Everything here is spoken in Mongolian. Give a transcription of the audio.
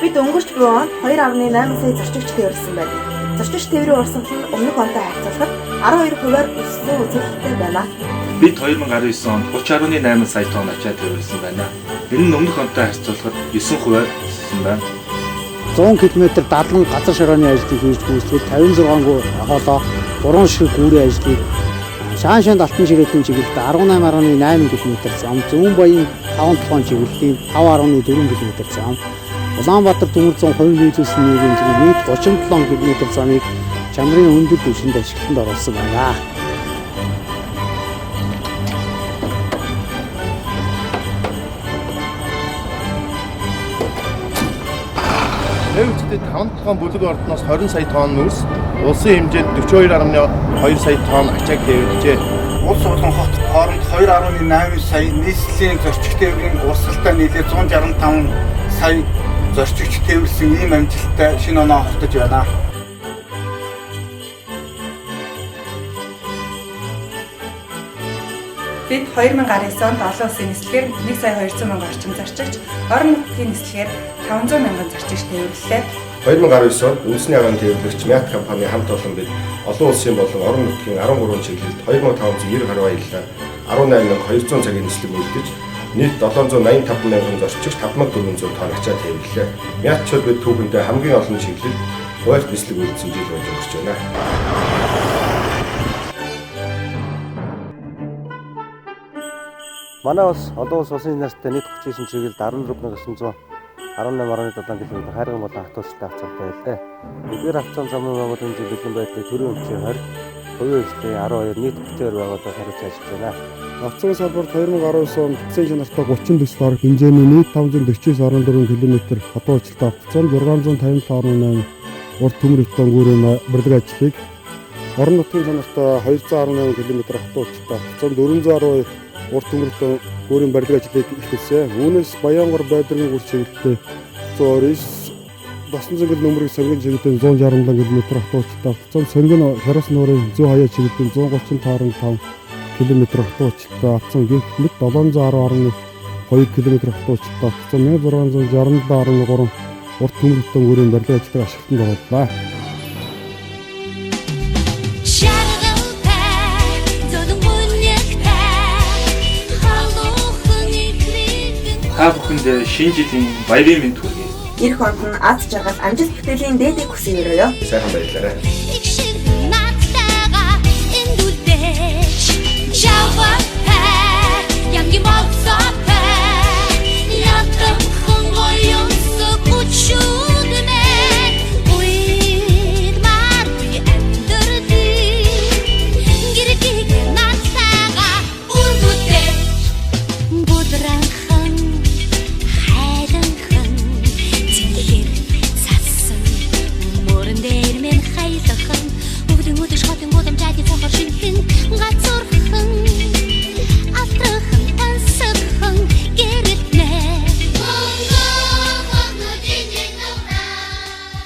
Бид өнгөрч буй онд 2.8 сая зорчигч тээвэрсэн байна. Зорчигч тээврийн урсгал нь өмнөх онтой харьцуулахад 12%-аар өссөн үзүүлэлттэй байна. Бид 2019 онд 30.8 сая тонн ачаа тээвэрсэн байна. Энэ нь өмнөх онтой харьцуулахад 9%-аар өссөн байна. 100 км дадлан газар шорооны ажлыг хийж гүйцэтгэл 56 хоолоо 3 ширхэг гүүрийн ажлыг Шааншанд алтан ширээдийн чиглэлд 18.8 км зам, Зүүн Баян 5 толгойн чиглэлийн 5.4 км зам, Улаанбаатар төмөр зам 2 нийлүүлсэн нийгэмд нийт 37 км замыг чанарын өндөр түвшинд ашиглалтанд оруулсан байна. Өвчтөд 5 толгойн бүлэг ордноос 20 сая тонн мөс, улсын хэмжээнд 42.2 сая тонн ачааг тээвэрлэжээ. Улс урлан хот хооронд 2.8 сая нийслэлийн зорчигч тээврийн урсгалтай нийлээд 165 сая зорчигч тээвэрлсэн ийм амжилттай шинэ оноо хортож байна. Бид 2019 онд олон улсын нислэгээр 1 сая 200 мянган орчим зорчигч, орон нутгийн нислэгээр 500 мянган зорчигч тээвэрлэлээ. 2019 онд үндэсний агарын тээвэрлэгч Мят компани хамт олон бид олон улсын болон орон нутгийн 13 чиглэлд 2590 гаруй аяллаа 18200 цагийн нислэг үйлдэж нийт 785 мянган зорчигч 5400 тонн ачаа тээвэрлэлээ. Мятчууд бид түүхэндээ хамгийн олон чиглэлд хуульт нислэг үйлдсэн жил болж өнгөрч байна. Манай улс олон улсын нартай нийт 39 чиглэлд 14918.7 км хайрган болон автобустай хавцантай байлаа. Эдгээр хавцан замын байгууллагын бэлэн байдлыг төрийн өмчийн 20, хувийн эзлэлийн 12 нийт 32 байгууллага хариуцж ажиллаж байна. Авцсан салбарт 2019 онд бүтцийн чанартай 30 төсөл арга хэмжээний нийт 549.4 км хотоо ажилтаа авцсан 655.8 урт төмөр бетон гүүрийн барилга ажлыг орон нутгийн чанартай 218 км хотоо ажилтаа авцсан 412 урт төмөрт гүүрийн барилга ажлыг эхэлсэн. Үүнээс Баянгор байдрын гүр чиглэлтэй 129 Дасан зангил нөмрийг сонгон чиглэлд 167 км автоочтой авцсан. Сонгон Херос нуурын 100 хаяа чиглэлд 135.5 км автоочтой авцсан. Гэвч 710.2 км автоочтой авцсан. 1667.3 урт төмөртөө гүүрийн барилга ажлыг ашиглалтанд орууллаа. Та бүхэнд шинэ жилийн баярын мэнд хүргэе. Ирэх онд нь аз жаргал амжилт бүтээлийн дээдийг хүсье өрөөё. Сайхан баярлалаа.